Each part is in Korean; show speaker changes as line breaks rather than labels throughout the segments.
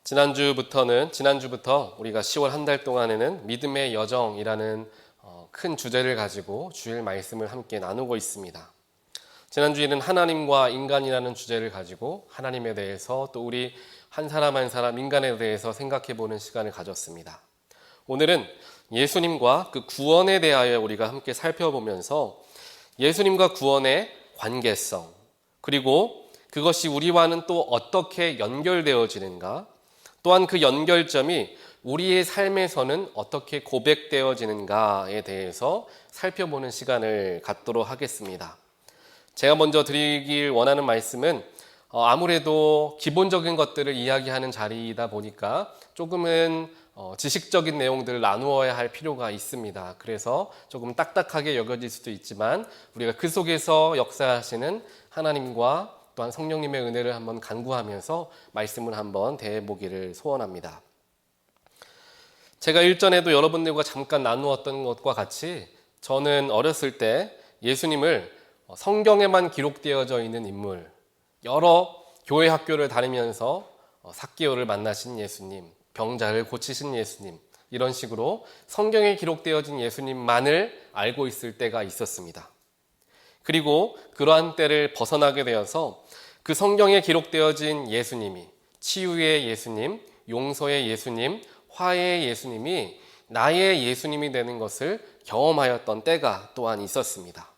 지난주부터 우리가 10월 한 달 동안에는 믿음의 여정이라는 큰 주제를 가지고 주일 말씀을 함께 나누고 있습니다. 지난주에는 하나님과 인간이라는 주제를 가지고 하나님에 대해서 또 우리 한 사람 한 사람 인간에 대해서 생각해 보는 시간을 가졌습니다. 오늘은 예수님과 그 구원에 대하여 우리가 함께 살펴보면서 예수님과 구원의 관계성, 그리고 그것이 우리와는 또 어떻게 연결되어지는가, 또한 그 연결점이 우리의 삶에서는 어떻게 고백되어지는가에 대해서 살펴보는 시간을 갖도록 하겠습니다. 제가 먼저 드리길 원하는 말씀은 아무래도 기본적인 것들을 이야기하는 자리이다 보니까 조금은 지식적인 내용들을 나누어야 할 필요가 있습니다. 그래서 조금 딱딱하게 여겨질 수도 있지만 우리가 그 속에서 역사하시는 하나님과 또한 성령님의 은혜를 한번 간구하면서 말씀을 한번 대해보기를 소원합니다. 제가 일전에도 여러분들과 잠깐 나누었던 것과 같이 저는 어렸을 때 예수님을 성경에만 기록되어져 있는 인물, 여러 교회 학교를 다니면서 삭개오를 만나신 예수님, 병자를 고치신 예수님, 이런 식으로 성경에 기록되어진 예수님만을 알고 있을 때가 있었습니다. 그리고 그러한 때를 벗어나게 되어서 그 성경에 기록되어진 예수님이, 치유의 예수님, 용서의 예수님, 화해의 예수님이 나의 예수님이 되는 것을 경험하였던 때가 또한 있었습니다.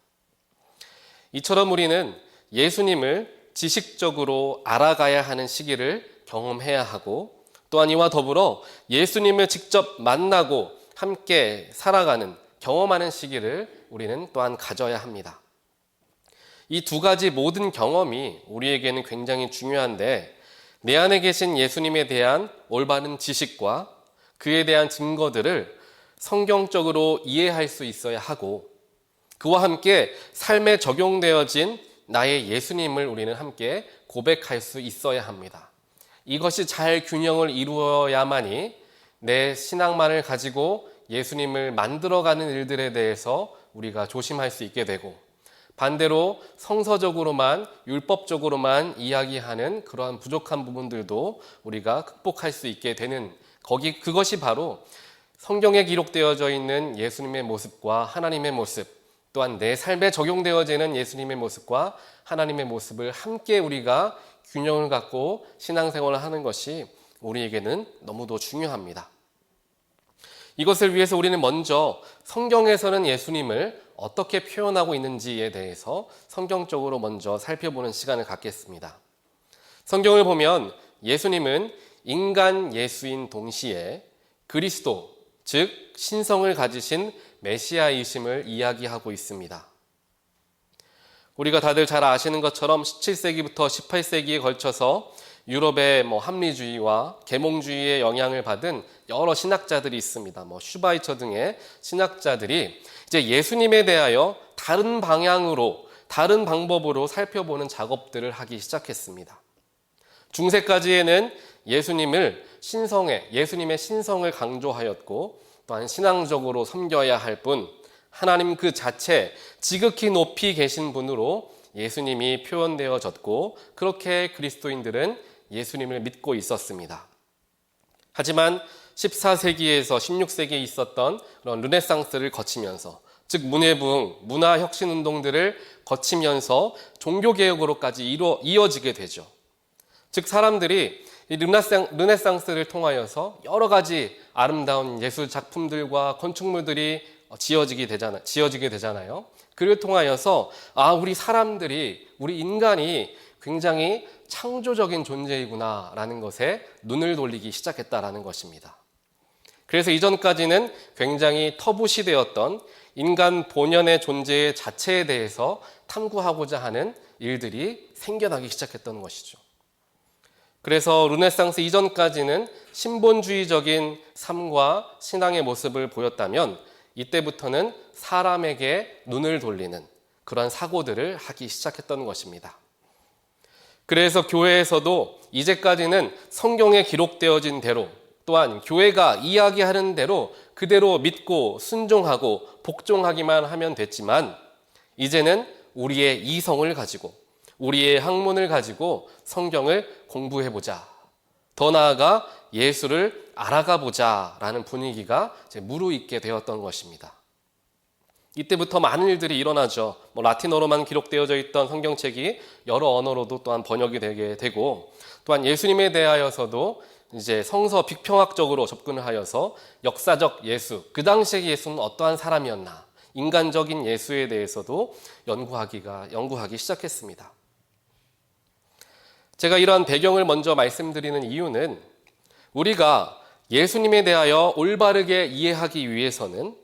이처럼 우리는 예수님을 지식적으로 알아가야 하는 시기를 경험해야 하고, 또한 이와 더불어 예수님을 직접 만나고 함께 살아가는, 경험하는 시기를 우리는 또한 가져야 합니다. 이 두 가지 모든 경험이 우리에게는 굉장히 중요한데, 내 안에 계신 예수님에 대한 올바른 지식과 그에 대한 증거들을 성경적으로 이해할 수 있어야 하고, 그와 함께 삶에 적용되어진 나의 예수님을 우리는 함께 고백할 수 있어야 합니다. 이것이 잘 균형을 이루어야만이 내 신앙만을 가지고 예수님을 만들어가는 일들에 대해서 우리가 조심할 수 있게 되고, 반대로 성서적으로만, 율법적으로만 이야기하는 그러한 부족한 부분들도 우리가 극복할 수 있게 되는, 그것이 바로 성경에 기록되어져 있는 예수님의 모습과 하나님의 모습, 또한 내 삶에 적용되어지는 예수님의 모습과 하나님의 모습을 함께 우리가 균형을 갖고 신앙생활을 하는 것이 우리에게는 너무도 중요합니다. 이것을 위해서 우리는 먼저 성경에서는 예수님을 어떻게 표현하고 있는지에 대해서 성경적으로 먼저 살펴보는 시간을 갖겠습니다. 성경을 보면 예수님은 인간 예수인 동시에 그리스도, 즉 신성을 가지신 메시아이심을 이야기하고 있습니다. 우리가 다들 잘 아시는 것처럼 17세기부터 18세기에 걸쳐서 유럽의 합리주의와 계몽주의의 영향을 받은 여러 신학자들이 있습니다. 슈바이처 등의 신학자들이 이제 예수님에 대하여 다른 방향으로, 다른 방법으로 살펴보는 작업들을 하기 시작했습니다. 중세까지에는 예수님의 신성을 강조하였고, 또한 신앙적으로 섬겨야 할 분, 하나님 그 자체, 지극히 높이 계신 분으로 예수님이 표현되어졌고, 그렇게 그리스도인들은 예수님을 믿고 있었습니다. 하지만 14세기에서 16세기에 있었던 그런 르네상스를 거치면서, 즉 문해부흥, 문화혁신운동들을 거치면서 종교개혁으로까지 이어지게 되죠. 즉 사람들이 이 르네상스를 통하여서 여러 가지 아름다운 예술 작품들과 건축물들이 지어지게 되잖아요. 그를 통하여서 우리 인간이 굉장히 창조적인 존재이구나라는 것에 눈을 돌리기 시작했다라는 것입니다. 그래서 이전까지는 굉장히 터부시되었던 인간 본연의 존재 자체에 대해서 탐구하고자 하는 일들이 생겨나기 시작했던 것이죠. 그래서 르네상스 이전까지는 신본주의적인 삶과 신앙의 모습을 보였다면, 이때부터는 사람에게 눈을 돌리는 그런 사고들을 하기 시작했던 것입니다. 그래서 교회에서도 이제까지는 성경에 기록되어진 대로, 또한 교회가 이야기하는 대로 그대로 믿고 순종하고 복종하기만 하면 됐지만, 이제는 우리의 이성을 가지고, 우리의 학문을 가지고 성경을 공부해보자, 더 나아가 예수를 알아가 보자라는 분위기가 무르익게 되었던 것입니다. 이때부터 많은 일들이 일어나죠. 라틴어로만 기록되어져 있던 성경책이 여러 언어로도 또한 번역이 되게 되고, 또한 예수님에 대하여서도 이제 성서 비평학적으로 접근을 하여서 역사적 예수, 그 당시의 예수는 어떠한 사람이었나, 인간적인 예수에 대해서도 연구하기 시작했습니다. 제가 이러한 배경을 먼저 말씀드리는 이유는 우리가 예수님에 대하여 올바르게 이해하기 위해서는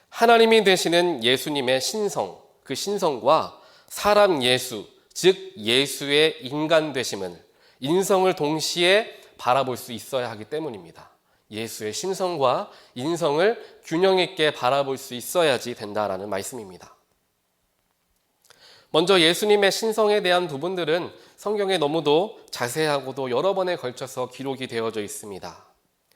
하나님이 되시는 예수님의 신성, 그 신성과 사람 예수, 즉 예수의 인간 되심을, 인성을 동시에 바라볼 수 있어야 하기 때문입니다. 예수의 신성과 인성을 균형 있게 바라볼 수 있어야지 된다라는 말씀입니다. 먼저 예수님의 신성에 대한 부분들은 성경에 너무도 자세하고도 여러 번에 걸쳐서 기록이 되어져 있습니다.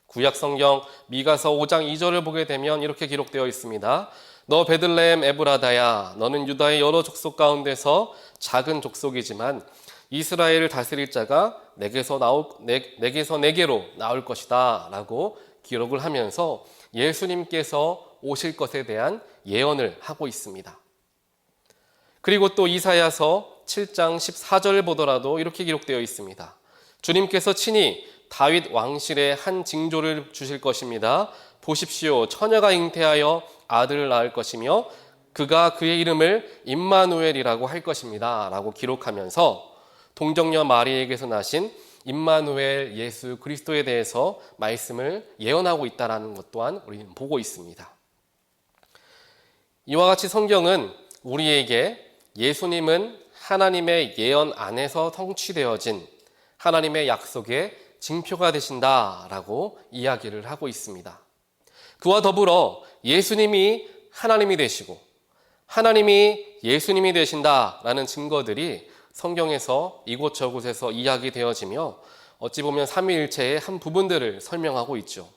구약 성경 미가서 5장 2절을 보게 되면 이렇게 기록되어 있습니다. 너 베들레헴 에브라다야, 너는 유다의 여러 족속 가운데서 작은 족속이지만 이스라엘을 다스릴 자가 내게서 내게로 나올 것이다 라고 기록을 하면서 예수님께서 오실 것에 대한 예언을 하고 있습니다. 그리고 또 이사야서 7장 14절을 보더라도 이렇게 기록되어 있습니다. 주님께서 친히 다윗 왕실에 한 징조를 주실 것입니다. 보십시오, 처녀가 잉태하여 아들을 낳을 것이며 그가 그의 이름을 임마누엘이라고 할 것입니다 라고 기록하면서 동정녀 마리에게서 나신 임마누엘 예수 그리스도에 대해서 말씀을 예언하고 있다는 것 또한 우리는 보고 있습니다. 이와 같이 성경은 우리에게 예수님은 하나님의 예언 안에서 성취되어진 하나님의 약속의 징표가 되신다라고 이야기를 하고 있습니다. 그와 더불어 예수님이 하나님이 되시고 하나님이 예수님이 되신다라는 증거들이 성경에서 이곳저곳에서 이야기되어지며 어찌 보면 삼위일체의 한 부분들을 설명하고 있죠.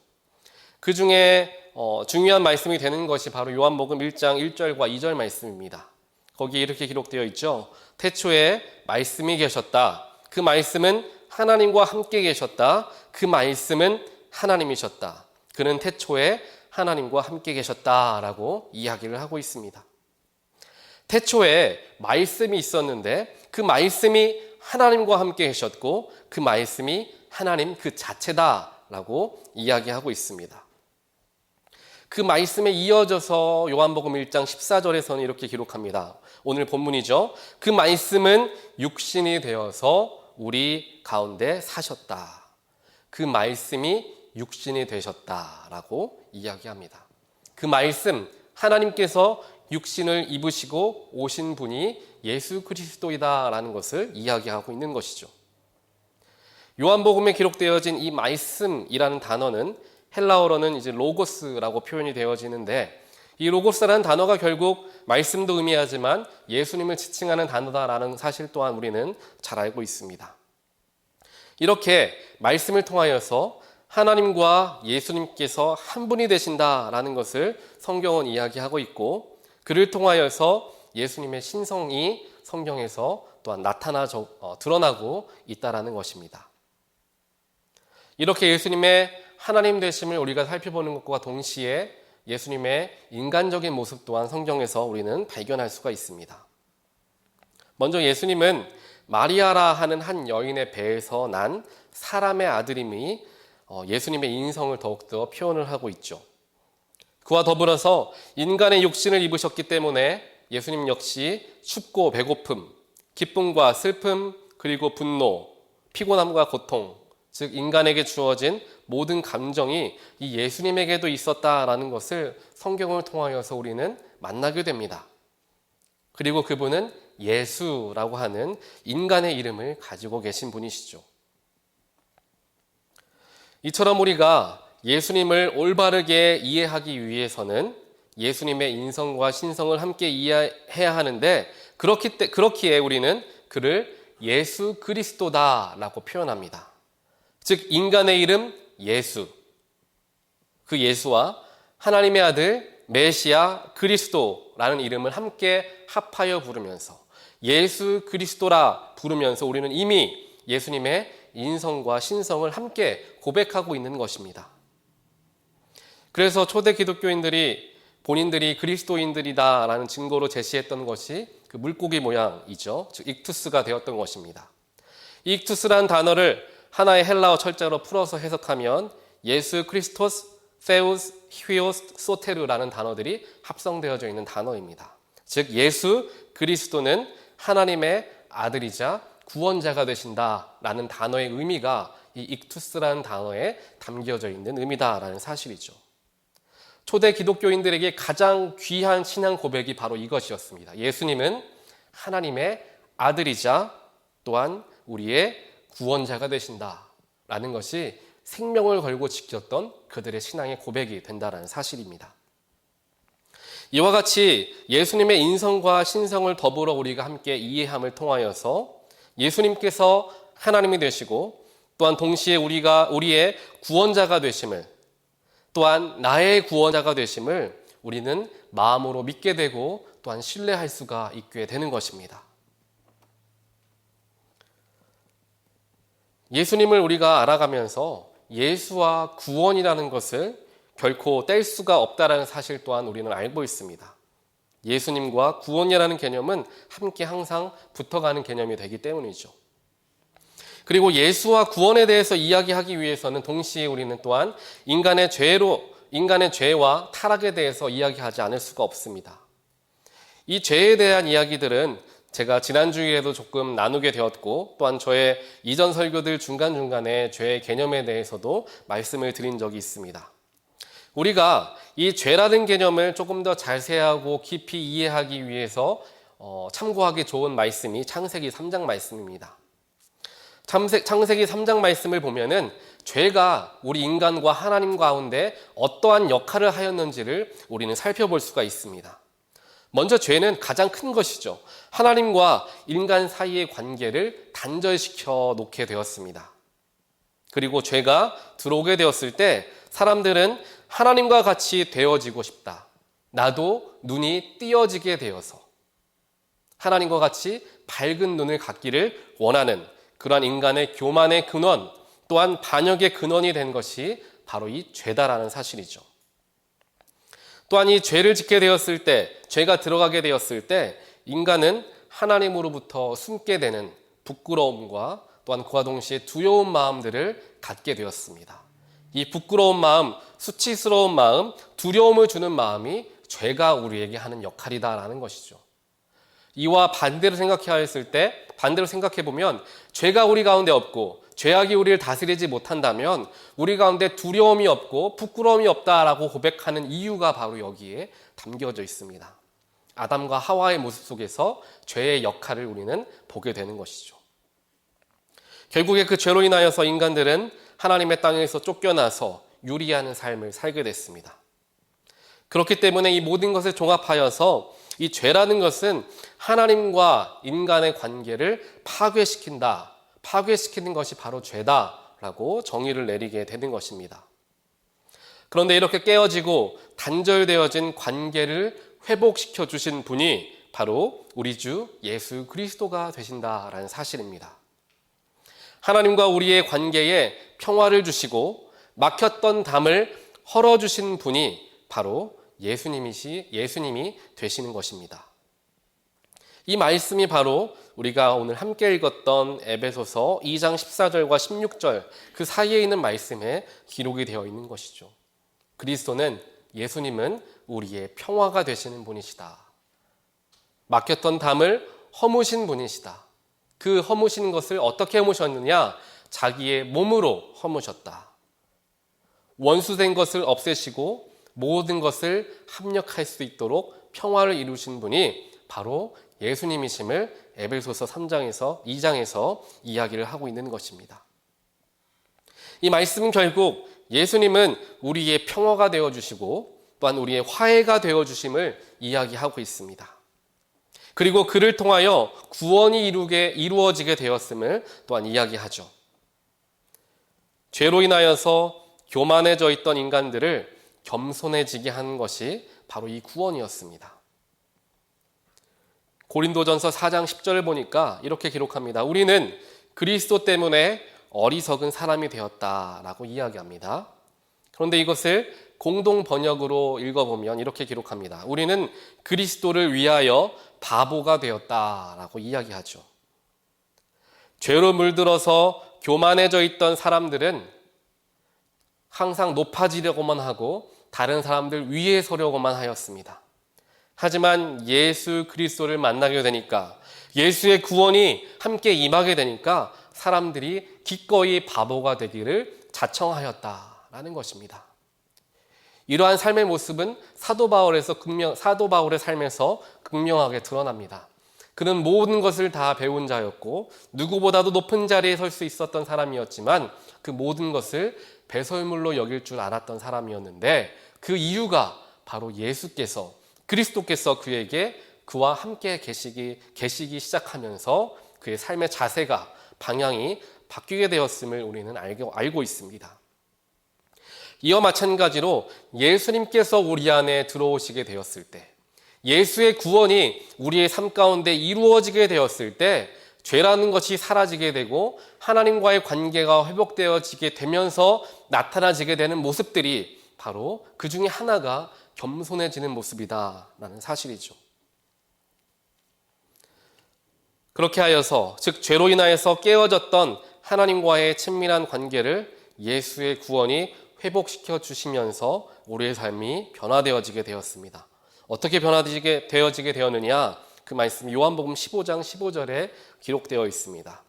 그 중에 중요한 말씀이 되는 것이 바로 요한복음 1장 1절과 2절 말씀입니다. 거기에 이렇게 기록되어 있죠. 태초에 말씀이 계셨다. 그 말씀은 하나님과 함께 계셨다. 그 말씀은 하나님이셨다. 그는 태초에 하나님과 함께 계셨다라고 이야기를 하고 있습니다. 태초에 말씀이 있었는데 그 말씀이 하나님과 함께 계셨고 그 말씀이 하나님 그 자체다라고 이야기하고 있습니다. 그 말씀에 이어져서 요한복음 1장 14절에서는 이렇게 기록합니다. 오늘 본문이죠. 그 말씀은 육신이 되어서 우리 가운데 사셨다. 그 말씀이 육신이 되셨다라고 이야기합니다. 그 말씀, 하나님께서 육신을 입으시고 오신 분이 예수 그리스도이다라는 것을 이야기하고 있는 것이죠. 요한복음에 기록되어진 이 말씀이라는 단어는 헬라어로는 이제 로고스라고 표현이 되어지는데 이 로고스라는 단어가 결국 말씀도 의미하지만 예수님을 지칭하는 단어다라는 사실 또한 우리는 잘 알고 있습니다. 이렇게 말씀을 통하여서 하나님과 예수님께서 한 분이 되신다라는 것을 성경은 이야기하고 있고 그를 통하여서 예수님의 신성이 성경에서 또한 드러나고 있다라는 것입니다. 이렇게 예수님의 하나님 되심을 우리가 살펴보는 것과 동시에 예수님의 인간적인 모습 또한 성경에서 우리는 발견할 수가 있습니다. 먼저 예수님은 마리아라 하는 한 여인의 배에서 난 사람의 아들임이 예수님의 인성을 더욱더 표현을 하고 있죠. 그와 더불어서 인간의 육신을 입으셨기 때문에 예수님 역시 춥고 배고픔, 기쁨과 슬픔, 그리고 분노, 피곤함과 고통, 즉 인간에게 주어진 모든 감정이 이 예수님에게도 있었다라는 것을 성경을 통하여서 우리는 만나게 됩니다. 그리고 그분은 예수라고 하는 인간의 이름을 가지고 계신 분이시죠. 이처럼 우리가 예수님을 올바르게 이해하기 위해서는 예수님의 인성과 신성을 함께 이해해야 하는데 그렇기에 우리는 그를 예수 그리스도다라고 표현합니다. 즉 인간의 이름 예수, 그 예수와 하나님의 아들 메시아 그리스도라는 이름을 함께 합하여 부르면서 예수 그리스도라 부르면서 우리는 이미 예수님의 인성과 신성을 함께 고백하고 있는 것입니다. 그래서 초대 기독교인들이 본인들이 그리스도인들이다라는 증거로 제시했던 것이 그 물고기 모양이죠. 즉 익투스가 되었던 것입니다. 익투스란 단어를 하나의 헬라어 철자로 풀어서 해석하면 예수 크리스토스, 세우스, 휘오스, 소테르라는 단어들이 합성되어져 있는 단어입니다. 즉 예수 그리스도는 하나님의 아들이자 구원자가 되신다라는 단어의 의미가 이 익투스라는 단어에 담겨져 있는 의미다라는 사실이죠. 초대 기독교인들에게 가장 귀한 신앙 고백이 바로 이것이었습니다. 예수님은 하나님의 아들이자 또한 우리의 구원자가 되신다라는 것이 생명을 걸고 지켰던 그들의 신앙의 고백이 된다는 사실입니다. 이와 같이 예수님의 인성과 신성을 더불어 우리가 함께 이해함을 통하여서 예수님께서 하나님이 되시고 또한 동시에 우리의 구원자가 되심을 또한 나의 구원자가 되심을 우리는 마음으로 믿게 되고 또한 신뢰할 수가 있게 되는 것입니다. 예수님을 우리가 알아가면서 예수와 구원이라는 것을 결코 뗄 수가 없다는 사실 또한 우리는 알고 있습니다. 예수님과 구원이라는 개념은 함께 항상 붙어가는 개념이 되기 때문이죠. 그리고 예수와 구원에 대해서 이야기하기 위해서는 동시에 우리는 또한 인간의 죄와 타락에 대해서 이야기하지 않을 수가 없습니다. 이 죄에 대한 이야기들은 제가 지난주에도 조금 나누게 되었고 또한 저의 이전 설교들 중간중간에 죄의 개념에 대해서도 말씀을 드린 적이 있습니다. 우리가 이 죄라는 개념을 조금 더 자세하고 깊이 이해하기 위해서 참고하기 좋은 말씀이 창세기 3장 말씀입니다. 창세기 3장 말씀을 보면은 죄가 우리 인간과 하나님 가운데 어떠한 역할을 하였는지를 우리는 살펴볼 수가 있습니다. 먼저 죄는 가장 큰 것이죠. 하나님과 인간 사이의 관계를 단절시켜 놓게 되었습니다. 그리고 죄가 들어오게 되었을 때 사람들은 하나님과 같이 되어지고 싶다. 나도 눈이 띄어지게 되어서 하나님과 같이 밝은 눈을 갖기를 원하는 그러한 인간의 교만의 근원 또한 반역의 근원이 된 것이 바로 이 죄다라는 사실이죠. 또한 이 죄를 짓게 되었을 때, 죄가 들어가게 되었을 때 인간은 하나님으로부터 숨게 되는 부끄러움과 또한 그와 동시에 두려운 마음들을 갖게 되었습니다. 이 부끄러운 마음, 수치스러운 마음, 두려움을 주는 마음이 죄가 우리에게 하는 역할이다라는 것이죠. 이와 반대로 반대로 생각해 보면 죄가 우리 가운데 없고 죄악이 우리를 다스리지 못한다면 우리 가운데 두려움이 없고 부끄러움이 없다라고 고백하는 이유가 바로 여기에 담겨져 있습니다. 아담과 하와의 모습 속에서 죄의 역할을 우리는 보게 되는 것이죠. 결국에 그 죄로 인하여서 인간들은 하나님의 땅에서 쫓겨나서 유리하는 삶을 살게 됐습니다. 그렇기 때문에 이 모든 것을 종합하여서 이 죄라는 것은 하나님과 인간의 관계를 파괴시키는 것이 바로 죄다라고 정의를 내리게 되는 것입니다. 그런데 이렇게 깨어지고 단절되어진 관계를 회복시켜 주신 분이 바로 우리 주 예수 그리스도가 되신다라는 사실입니다. 하나님과 우리의 관계에 평화를 주시고 막혔던 담을 헐어주신 분이 바로 예수님이 되시는 것입니다. 이 말씀이 바로 우리가 오늘 함께 읽었던 에베소서 2장 14절과 16절 그 사이에 있는 말씀에 기록이 되어 있는 것이죠. 예수님은 우리의 평화가 되시는 분이시다. 막혔던 담을 허무신 분이시다. 그 허무신 것을 어떻게 허무셨느냐? 자기의 몸으로 허무셨다. 원수된 것을 없애시고 모든 것을 합력할 수 있도록 평화를 이루신 분이 바로 예수님이심을 에베소서 2장에서 이야기를 하고 있는 것입니다. 이 말씀은 결국 예수님은 우리의 평화가 되어주시고 또한 우리의 화해가 되어주심을 이야기하고 있습니다. 그리고 그를 통하여 구원이 이루어지게 되었음을 또한 이야기하죠. 죄로 인하여서 교만해져 있던 인간들을 겸손해지게 한 것이 바로 이 구원이었습니다. 고린도전서 4장 10절을 보니까 이렇게 기록합니다. 우리는 그리스도 때문에 어리석은 사람이 되었다라고 이야기합니다. 그런데 이것을 공동 번역으로 읽어보면 이렇게 기록합니다. 우리는 그리스도를 위하여 바보가 되었다라고 이야기하죠. 죄로 물들어서 교만해져 있던 사람들은 항상 높아지려고만 하고 다른 사람들 위에 서려고만 하였습니다. 하지만 예수 그리스도를 만나게 되니까, 예수의 구원이 함께 임하게 되니까 사람들이 기꺼이 바보가 되기를 자청하였다라는 것입니다. 이러한 삶의 모습은 사도 바울의 삶에서 극명하게 드러납니다. 그는 모든 것을 다 배운 자였고 누구보다도 높은 자리에 설 수 있었던 사람이었지만 그 모든 것을 배설물로 여길 줄 알았던 사람이었는데, 그 이유가 바로 예수께서, 그리스도께서 그에게 그와 함께 계시기 시작하면서 그의 삶의 자세가, 방향이 바뀌게 되었음을 우리는 알고 있습니다. 이와 마찬가지로 예수님께서 우리 안에 들어오시게 되었을 때, 예수의 구원이 우리의 삶 가운데 이루어지게 되었을 때 죄라는 것이 사라지게 되고 하나님과의 관계가 회복되어지게 되면서 나타나지게 되는 모습들이 바로 그 중에 하나가 겸손해지는 모습이다라는 사실이죠. 그렇게 하여서, 즉 죄로 인하여서 깨어졌던 하나님과의 친밀한 관계를 예수의 구원이 회복시켜 주시면서 우리의 삶이 변화되어지게 되었습니다. 어떻게 변화되어지게 되었느냐? 그 말씀 요한복음 15장 15절에 기록되어 있습니다.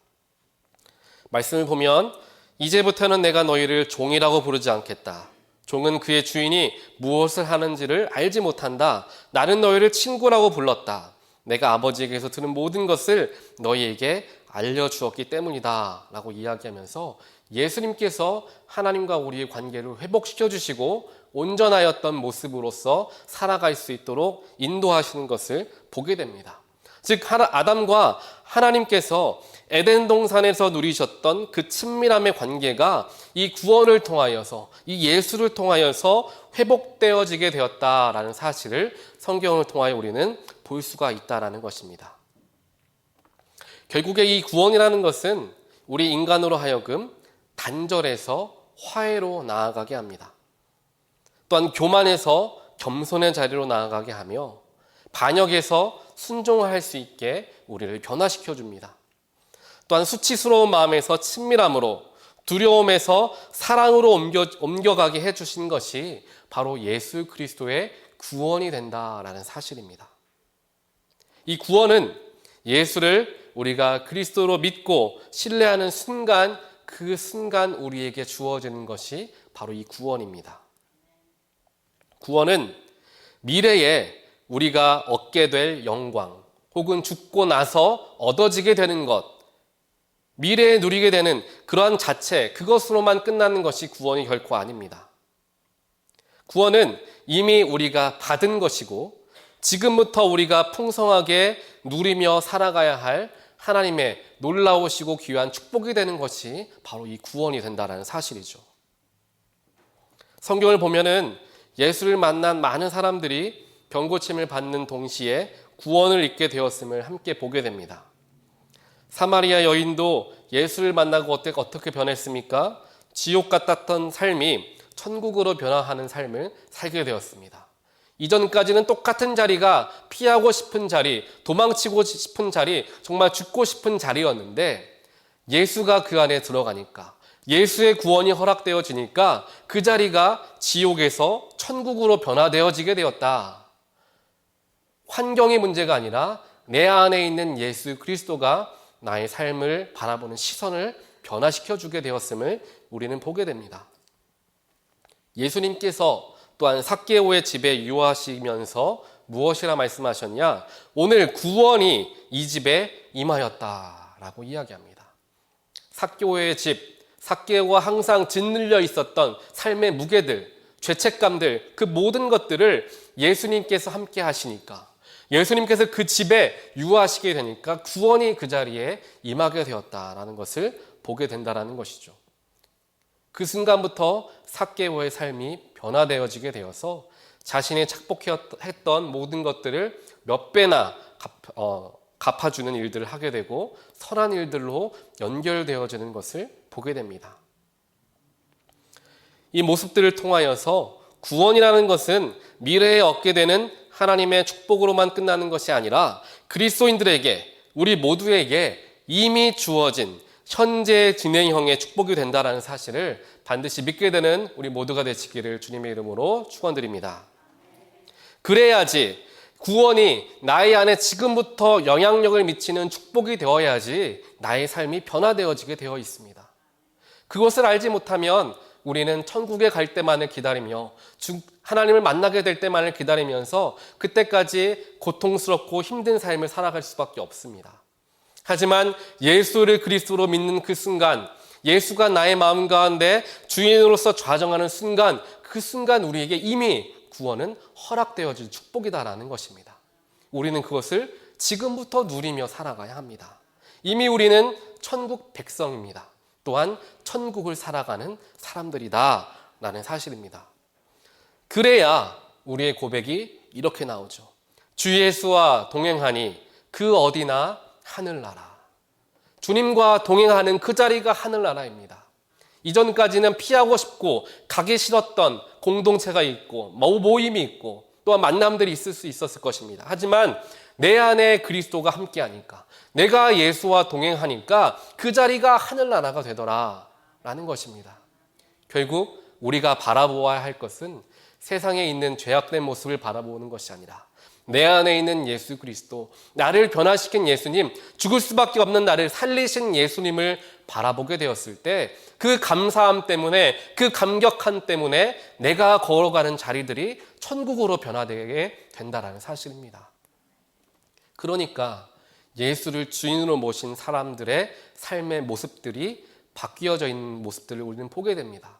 말씀을 보면 이제부터는 내가 너희를 종이라고 부르지 않겠다. 종은 그의 주인이 무엇을 하는지를 알지 못한다. 나는 너희를 친구라고 불렀다. 내가 아버지에게서 들은 모든 것을 너희에게 알려주었기 때문이다 라고 이야기하면서 예수님께서 하나님과 우리의 관계를 회복시켜 주시고 온전하였던 모습으로서 살아갈 수 있도록 인도하시는 것을 보게 됩니다. 즉 아담과 하나님께서 에덴 동산에서 누리셨던 그 친밀함의 관계가 이 구원을 통하여서, 이 예수를 통하여서 회복되어지게 되었다라는 사실을 성경을 통하여 우리는 볼 수가 있다라는 것입니다. 결국에 이 구원이라는 것은 우리 인간으로 하여금 단절해서 화해로 나아가게 합니다. 또한 교만에서 겸손의 자리로 나아가게 하며 반역에서 순종을 할 수 있게 우리를 변화시켜 줍니다. 또한 수치스러운 마음에서 친밀함으로, 두려움에서 사랑으로 옮겨가게 해주신 것이 바로 예수 그리스도의 구원이 된다라는 사실입니다. 이 구원은 예수를 우리가 그리스도로 믿고 신뢰하는 순간, 그 순간 우리에게 주어지는 것이 바로 이 구원입니다. 구원은 미래에 우리가 얻게 될 영광, 혹은 죽고 나서 얻어지게 되는 것, 미래에 누리게 되는 그러한 자체, 그것으로만 끝나는 것이 구원이 결코 아닙니다. 구원은 이미 우리가 받은 것이고 지금부터 우리가 풍성하게 누리며 살아가야 할 하나님의 놀라우시고 귀한 축복이 되는 것이 바로 이 구원이 된다는 사실이죠. 성경을 보면은 예수를 만난 많은 사람들이 병고침을 받는 동시에 구원을 잊게 되었음을 함께 보게 됩니다. 사마리아 여인도 예수를 만나고 어떻게 변했습니까? 지옥 같았던 삶이 천국으로 변화하는 삶을 살게 되었습니다. 이전까지는 똑같은 자리가 피하고 싶은 자리, 도망치고 싶은 자리, 정말 죽고 싶은 자리였는데 예수가 그 안에 들어가니까, 예수의 구원이 허락되어지니까 그 자리가 지옥에서 천국으로 변화되어지게 되었다. 환경의 문제가 아니라 내 안에 있는 예수 그리스도가 나의 삶을 바라보는 시선을 변화시켜주게 되었음을 우리는 보게 됩니다. 예수님께서 또한 삭개오의 집에 유하시면서 무엇이라 말씀하셨냐? 오늘 구원이 이 집에 임하였다라고 이야기합니다. 삭개오의 집, 삭개오가 항상 짓눌려 있었던 삶의 무게들, 죄책감들, 그 모든 것들을 예수님께서 함께 하시니까, 예수님께서 그 집에 유하시게 되니까 구원이 그 자리에 임하게 되었다라는 것을 보게 된다라는 것이죠. 그 순간부터 삭개오의 삶이 변화되어지게 되어서 자신이 착복했던 모든 것들을 몇 배나 갚아주는 일들을 하게 되고 선한 일들로 연결되어지는 것을 보게 됩니다. 이 모습들을 통하여서 구원이라는 것은 미래에 얻게 되는 하나님의 축복으로만 끝나는 것이 아니라 그리스도인들에게, 우리 모두에게 이미 주어진 현재 진행형의 축복이 된다는 사실을 반드시 믿게 되는 우리 모두가 되시기를 주님의 이름으로 축원드립니다. 그래야지 구원이 나의 안에 지금부터 영향력을 미치는 축복이 되어야지 나의 삶이 변화되어지게 되어 있습니다. 그것을 알지 못하면 우리는 천국에 갈 때만을 기다리며 하나님을 만나게 될 때만을 기다리면서 그때까지 고통스럽고 힘든 삶을 살아갈 수밖에 없습니다. 하지만 예수를 그리스도로 믿는 그 순간, 예수가 나의 마음 가운데 주인으로서 좌정하는 순간, 그 순간 우리에게 이미 구원은 허락되어질 축복이다라는 것입니다. 우리는 그것을 지금부터 누리며 살아가야 합니다. 이미 우리는 천국 백성입니다. 또한 천국을 살아가는 사람들이다 라는 사실입니다. 그래야 우리의 고백이 이렇게 나오죠. 주 예수와 동행하니 그 어디나 하늘나라. 주님과 동행하는 그 자리가 하늘나라입니다. 이전까지는 피하고 싶고 가기 싫었던 공동체가 있고 모임이 있고 또한 만남들이 있을 수 있었을 것입니다. 하지만 내 안에 그리스도가 함께하니까, 내가 예수와 동행하니까 그 자리가 하늘나라가 되더라라는 것입니다. 결국 우리가 바라보아야 할 것은 세상에 있는 죄악된 모습을 바라보는 것이 아니라 내 안에 있는 예수 그리스도, 나를 변화시킨 예수님, 죽을 수밖에 없는 나를 살리신 예수님을 바라보게 되었을 때 그 감사함 때문에, 그 감격함 때문에 내가 걸어가는 자리들이 천국으로 변화되게 된다는 사실입니다. 그러니까 예수를 주인으로 모신 사람들의 삶의 모습들이 바뀌어져 있는 모습들을 우리는 보게 됩니다.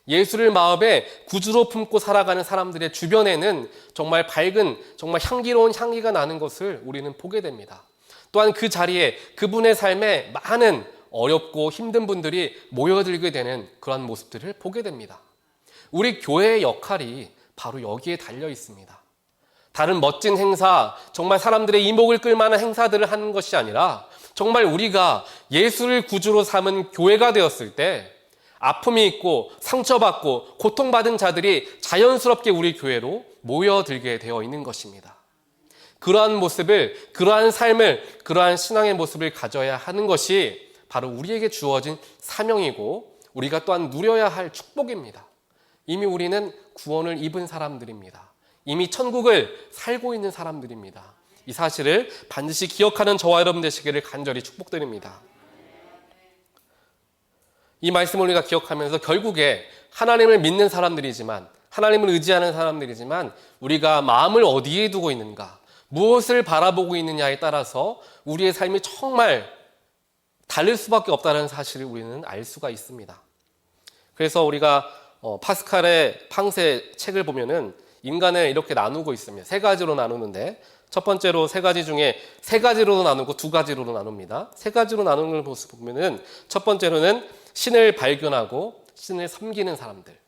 예수를 마음에 구주로 품고 살아가는 사람들의 주변에는 정말 밝은, 정말 향기로운 향기가 나는 것을 우리는 보게 됩니다. 또한 그 자리에 그분의 삶에 많은 어렵고 힘든 분들이 모여들게 되는 그런 모습들을 보게 됩니다. 우리 교회의 역할이 바로 여기에 달려 있습니다. 다른 멋진 행사, 정말 사람들의 이목을 끌만한 행사들을 하는 것이 아니라 정말 우리가 예수를 구주로 삼은 교회가 되었을 때 아픔이 있고 상처받고 고통받은 자들이 자연스럽게 우리 교회로 모여들게 되어 있는 것입니다. 그러한 모습을, 그러한 삶을, 그러한 신앙의 모습을 가져야 하는 것이 바로 우리에게 주어진 사명이고 우리가 또한 누려야 할 축복입니다. 이미 우리는 구원을 입은 사람들입니다. 이미 천국을 살고 있는 사람들입니다. 이 사실을 반드시 기억하는 저와 여러분 되시기를 간절히 축복드립니다. 이 말씀을 우리가 기억하면서 결국에 하나님을 믿는 사람들이지만, 하나님을 의지하는 사람들이지만 우리가 마음을 어디에 두고 있는가, 무엇을 바라보고 있느냐에 따라서 우리의 삶이 정말 다를 수밖에 없다는 사실을 우리는 알 수가 있습니다. 그래서 우리가 파스칼의 팡세 책을 보면은 인간을 이렇게 나누고 있습니다. 세 가지로 나누는데 첫 번째로 세 가지 중에 세 가지로 나누고 두 가지로 나눕니다. 세 가지로 나누는 걸 보면은 첫 번째로는 신을 발견하고 신을 섬기는 사람들.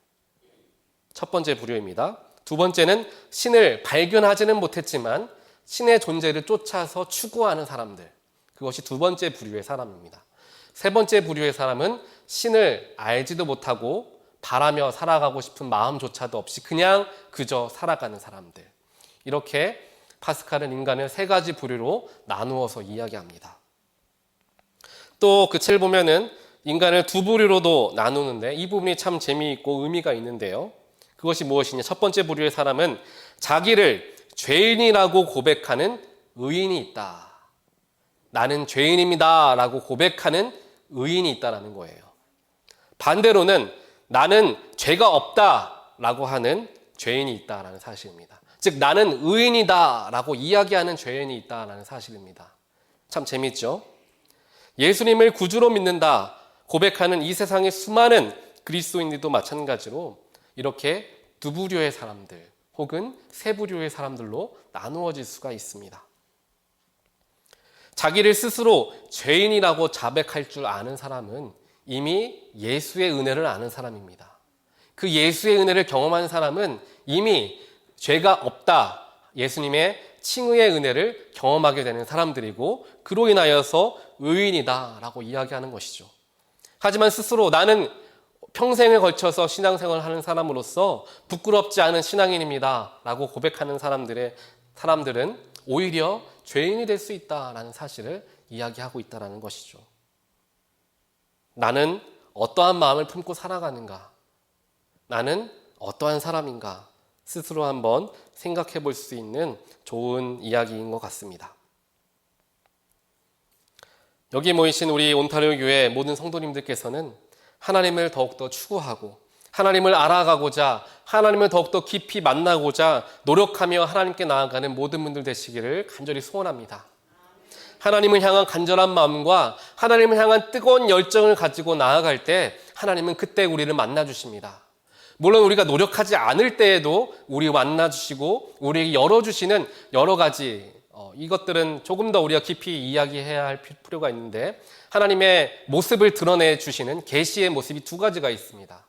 첫 번째 부류입니다. 두 번째는 신을 발견하지는 못했지만 신의 존재를 쫓아서 추구하는 사람들. 그것이 두 번째 부류의 사람입니다. 세 번째 부류의 사람은 신을 알지도 못하고 바라며 살아가고 싶은 마음조차도 없이 그냥 그저 살아가는 사람들. 이렇게 파스칼은 인간을 세 가지 부류로 나누어서 이야기합니다. 또 그 책을 보면은 인간을 두 부류로도 나누는데 이 부분이 참 재미있고 의미가 있는데요. 그것이 무엇이냐? 첫 번째 부류의 사람은 자기를 죄인이라고 고백하는 의인이 있다. 나는 죄인입니다 라고 고백하는 의인이 있다는 거예요. 반대로는 나는 죄가 없다 라고 하는 죄인이 있다라는 사실입니다. 즉 나는 의인이다 라고 이야기하는 죄인이 있다라는 사실입니다. 참 재미있죠? 예수님을 구주로 믿는다 고백하는 이 세상의 수많은 그리스도인들도 마찬가지로 이렇게 두 부류의 사람들 혹은 세 부류의 사람들로 나누어질 수가 있습니다. 자기를 스스로 죄인이라고 자백할 줄 아는 사람은 이미 예수의 은혜를 아는 사람입니다. 그 예수의 은혜를 경험한 사람은 이미 죄가 없다, 예수님의 칭의의 은혜를 경험하게 되는 사람들이고 그로 인하여서 의인이다라고 이야기하는 것이죠. 하지만 스스로 나는 평생을 걸쳐서 신앙생활을 하는 사람으로서 부끄럽지 않은 신앙인입니다 라고 고백하는 사람들은 오히려 죄인이 될 수 있다라는 사실을 이야기하고 있다는 것이죠. 나는 어떠한 마음을 품고 살아가는가? 나는 어떠한 사람인가? 스스로 한번 생각해 볼 수 있는 좋은 이야기인 것 같습니다. 여기 모이신 우리 온타리오 교회 모든 성도님들께서는 하나님을 더욱더 추구하고 하나님을 알아가고자 하나님을 더욱더 깊이 만나고자 노력하며 하나님께 나아가는 모든 분들 되시기를 간절히 소원합니다. 하나님을 향한 간절한 마음과 하나님을 향한 뜨거운 열정을 가지고 나아갈 때 하나님은 그때 우리를 만나주십니다. 물론 우리가 노력하지 않을 때에도 우리 만나주시고 우리에게 열어주시는 여러 가지 이것들은 조금 더 우리가 깊이 이야기해야 할 필요가 있는데 하나님의 모습을 드러내 주시는 계시의 모습이 두 가지가 있습니다.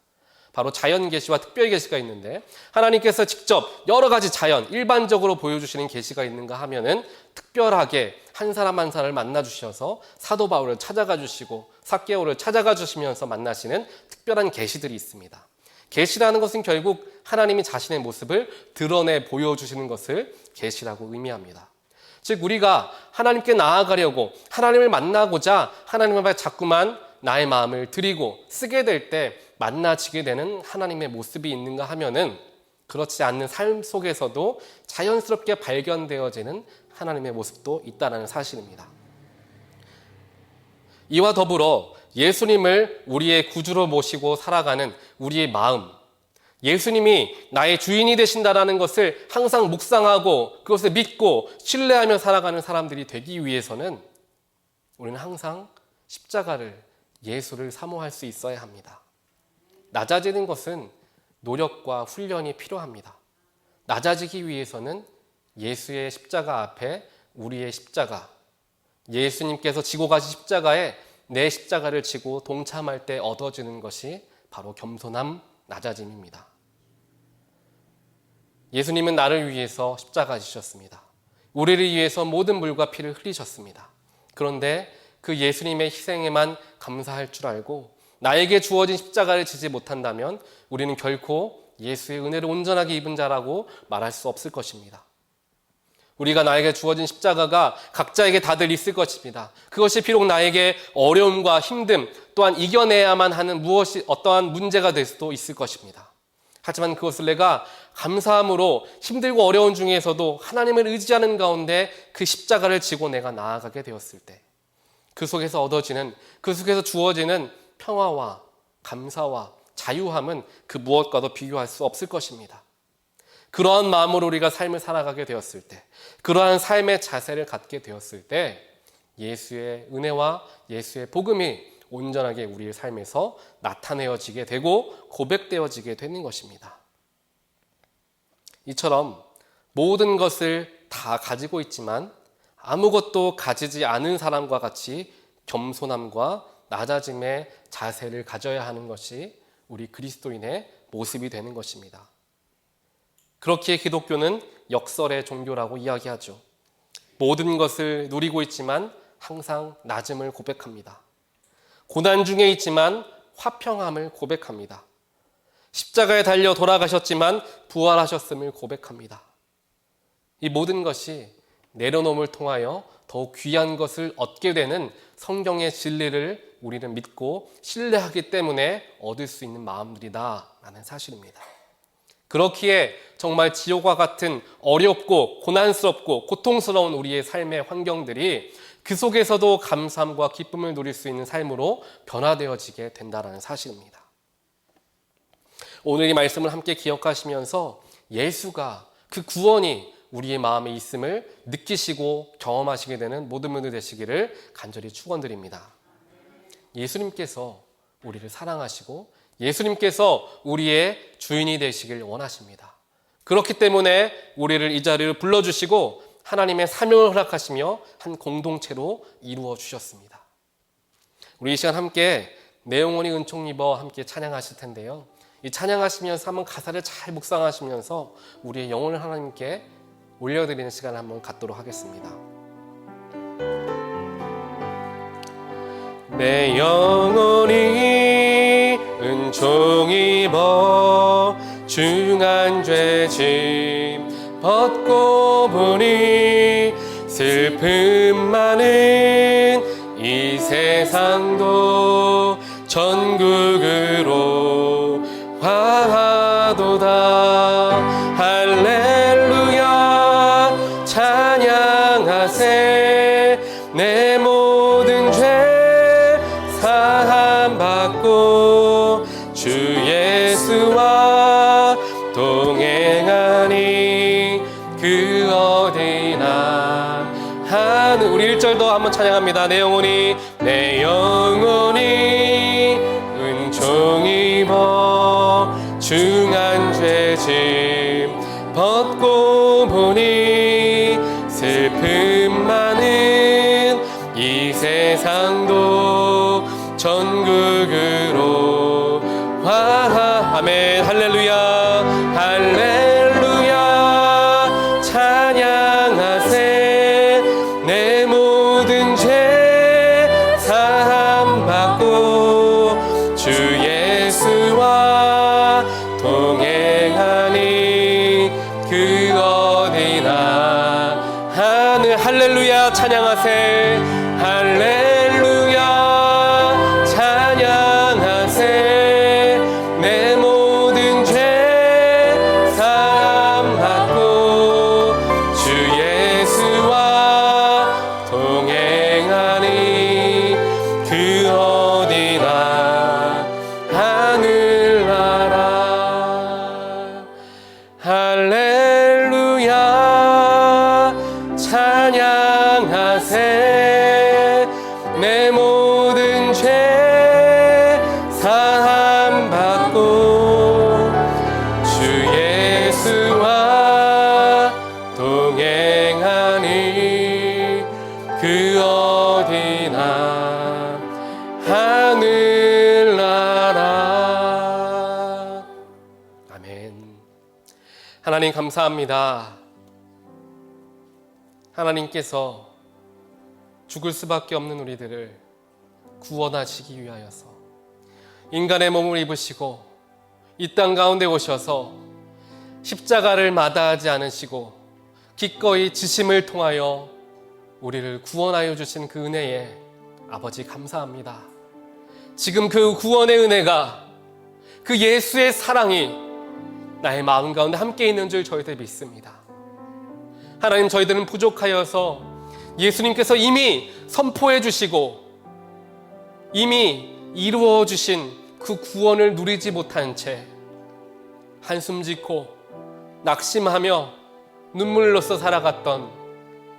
바로 자연 계시와 특별 계시가 있는데 하나님께서 직접 여러 가지 자연 일반적으로 보여주시는 계시가 있는가 하면은 특별하게 한 사람 한 사람을 만나 주셔서 사도 바울을 찾아가 주시고 삭개오를 찾아가 주시면서 만나시는 특별한 계시들이 있습니다. 계시라는 것은 결국 하나님이 자신의 모습을 드러내 보여주시는 것을 계시라고 의미합니다. 즉 우리가 하나님께 나아가려고 하나님을 만나고자 하나님 앞에 자꾸만 나의 마음을 드리고 쓰게 될 때 만나지게 되는 하나님의 모습이 있는가 하면은 그렇지 않는 삶 속에서도 자연스럽게 발견되어지는 하나님의 모습도 있다는 사실입니다. 이와 더불어 예수님을 우리의 구주로 모시고 살아가는 우리의 마음, 예수님이 나의 주인이 되신다라는 것을 항상 묵상하고 그것을 믿고 신뢰하며 살아가는 사람들이 되기 위해서는 우리는 항상 십자가를, 예수를 사모할 수 있어야 합니다. 낮아지는 것은 노력과 훈련이 필요합니다. 낮아지기 위해서는 예수의 십자가 앞에 우리의 십자가, 예수님께서 지고 가신 십자가에 내 십자가를 지고 동참할 때 얻어지는 것이 바로 겸손함, 낮아짐입니다. 예수님은 나를 위해서 십자가 지셨습니다. 우리를 위해서 모든 물과 피를 흘리셨습니다. 그런데 그 예수님의 희생에만 감사할 줄 알고 나에게 주어진 십자가를 지지 못한다면 우리는 결코 예수의 은혜를 온전하게 입은 자라고 말할 수 없을 것입니다. 우리가 나에게 주어진 십자가가 각자에게 다들 있을 것입니다. 그것이 비록 나에게 어려움과 힘듦 또한 이겨내야만 하는 무엇이 어떠한 문제가 될 수도 있을 것입니다. 하지만 그것을 내가 감사함으로 힘들고 어려운 중에서도 하나님을 의지하는 가운데 그 십자가를 지고 내가 나아가게 되었을 때 그 속에서 얻어지는, 그 속에서 주어지는 평화와 감사와 자유함은 그 무엇과도 비교할 수 없을 것입니다. 그러한 마음으로 우리가 삶을 살아가게 되었을 때, 그러한 삶의 자세를 갖게 되었을 때 예수의 은혜와 예수의 복음이 온전하게 우리의 삶에서 나타내어지게 되고 고백되어지게 되는 것입니다. 이처럼 모든 것을 다 가지고 있지만 아무것도 가지지 않은 사람과 같이 겸손함과 낮아짐의 자세를 가져야 하는 것이 우리 그리스도인의 모습이 되는 것입니다. 그렇기에 기독교는 역설의 종교라고 이야기하죠. 모든 것을 누리고 있지만 항상 낮음을 고백합니다. 고난 중에 있지만 화평함을 고백합니다. 십자가에 달려 돌아가셨지만 부활하셨음을 고백합니다. 이 모든 것이 내려놓음을 통하여 더욱 귀한 것을 얻게 되는 성경의 진리를 우리는 믿고 신뢰하기 때문에 얻을 수 있는 마음들이다라는 사실입니다. 그렇기에 정말 지옥과 같은 어렵고 고난스럽고 고통스러운 우리의 삶의 환경들이 그 속에서도 감사함과 기쁨을 누릴 수 있는 삶으로 변화되어지게 된다는 사실입니다. 오늘 이 말씀을 함께 기억하시면서 예수가 그 구원이 우리의 마음에 있음을 느끼시고 경험하시게 되는 모든 분들 되시기를 간절히 축원드립니다. 예수님께서 우리를 사랑하시고 예수님께서 우리의 주인이 되시길 원하십니다. 그렇기 때문에 우리를 이 자리로 불러주시고 하나님의 사명을 허락하시며 한 공동체로 이루어 주셨습니다. 우리 이 시간 함께 내 영혼이 은총 입어 함께 찬양하실 텐데요. 이 찬양하시면서 한번 가사를 잘 묵상하시면서 우리의 영혼을 하나님께 올려드리는 시간을 한번 갖도록 하겠습니다. 내 영혼이 은총 입어 중한 죄짐 벗고 보니 슬픔 많은 이 세상도 천국으로 화하도다. 할렐루야 찬양하세. 내 모든 죄 사함 받고 주 예수와 동행하니 그 어디나 하늘. 우리 1절 더 한번 찬양합니다. 내 영혼이 은총 입어 중한 죄짐 벗고 보니 슬픔 많은 이 세상도 천국으로 아멘. 할렐루야 할렐루야 찬양하세. 내 모든 죄 사함 받고 주 예수와 동행하니 그 어디나 하늘. 할렐루야 찬양하세. 할렐루야 찬양하세. 내 모든 죄 사함 받고 주 예수와 동행하니 그 어디나 하늘나라. 할렐루야 찬양하세. 내 모든 죄 사함 받고 주 예수와 동행하니 그 어디나 하늘나라. 아멘. 하나님 감사합니다. 하나님께서 죽을 수밖에 없는 우리들을 구원하시기 위하여서 인간의 몸을 입으시고 이 땅 가운데 오셔서 십자가를 마다하지 않으시고 기꺼이 지심을 통하여 우리를 구원하여 주신 그 은혜에 아버지 감사합니다. 지금 그 구원의 은혜가, 그 예수의 사랑이 나의 마음 가운데 함께 있는 줄 저희들 믿습니다. 하나님, 저희들은 부족하여서 예수님께서 이미 선포해 주시고 이미 이루어 주신 그 구원을 누리지 못한 채 한숨 짓고 낙심하며 눈물로써 살아갔던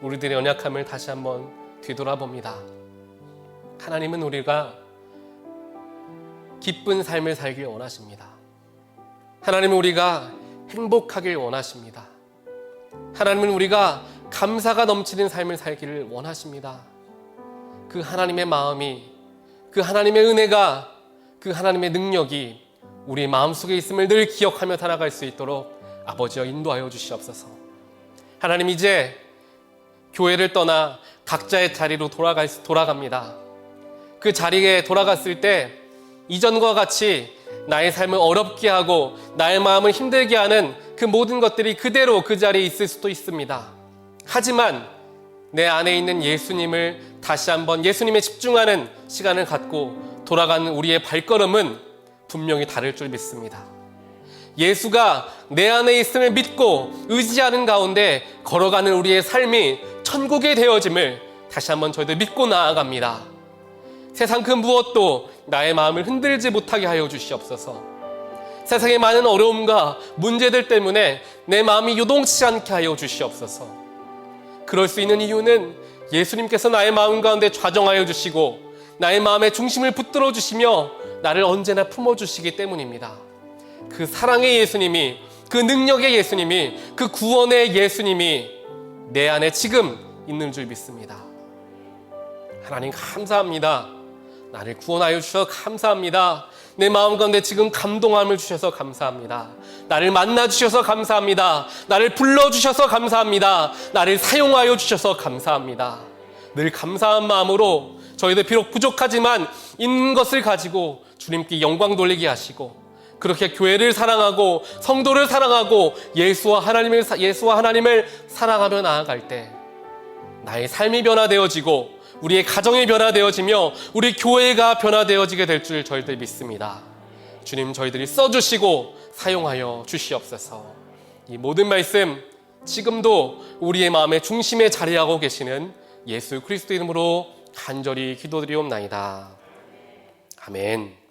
우리들의 연약함을 다시 한번 뒤돌아봅니다. 하나님은 우리가 기쁜 삶을 살길 원하십니다. 하나님은 우리가 행복하길 원하십니다. 하나님은 우리가 감사가 넘치는 삶을 살기를 원하십니다. 그 하나님의 마음이, 그 하나님의 은혜가, 그 하나님의 능력이 우리 마음속에 있음을 늘 기억하며 살아갈 수 있도록 아버지여 인도하여 주시옵소서. 하나님, 이제 교회를 떠나 각자의 자리로 돌아갑니다. 그 자리에 돌아갔을 때 이전과 같이 나의 삶을 어렵게 하고 나의 마음을 힘들게 하는 그 모든 것들이 그대로 그 자리에 있을 수도 있습니다. 하지만 내 안에 있는 예수님을 다시 한번 예수님에 집중하는 시간을 갖고 돌아가는 우리의 발걸음은 분명히 다를 줄 믿습니다. 예수가 내 안에 있음을 믿고 의지하는 가운데 걸어가는 우리의 삶이 천국이 되어짐을 다시 한번 저희들 믿고 나아갑니다. 세상 그 무엇도 나의 마음을 흔들지 못하게 하여 주시옵소서. 세상의 많은 어려움과 문제들 때문에 내 마음이 요동치지 않게 하여 주시옵소서. 그럴 수 있는 이유는 예수님께서 나의 마음 가운데 좌정하여 주시고 나의 마음의 중심을 붙들어 주시며 나를 언제나 품어주시기 때문입니다. 그 사랑의 예수님이, 그 능력의 예수님이, 그 구원의 예수님이 내 안에 지금 있는 줄 믿습니다. 하나님 감사합니다. 나를 구원하여 주셔서 감사합니다. 내 마음 가운데 지금 감동함을 주셔서 감사합니다. 나를 만나 주셔서 감사합니다. 나를 불러 주셔서 감사합니다. 나를 사용하여 주셔서 감사합니다. 늘 감사한 마음으로 저희들 비록 부족하지만 있는 것을 가지고 주님께 영광 돌리게 하시고, 그렇게 교회를 사랑하고 성도를 사랑하고 예수와 하나님을 사랑하며 나아갈 때 나의 삶이 변화되어지고 우리의 가정이 변화되어지며 우리 교회가 변화되어지게 될 줄 저희들 믿습니다. 주님, 저희들이 써주시고 사용하여 주시옵소서. 이 모든 말씀 지금도 우리의 마음의 중심에 자리하고 계시는 예수 그리스도 이름으로 간절히 기도드리옵나이다. 아멘.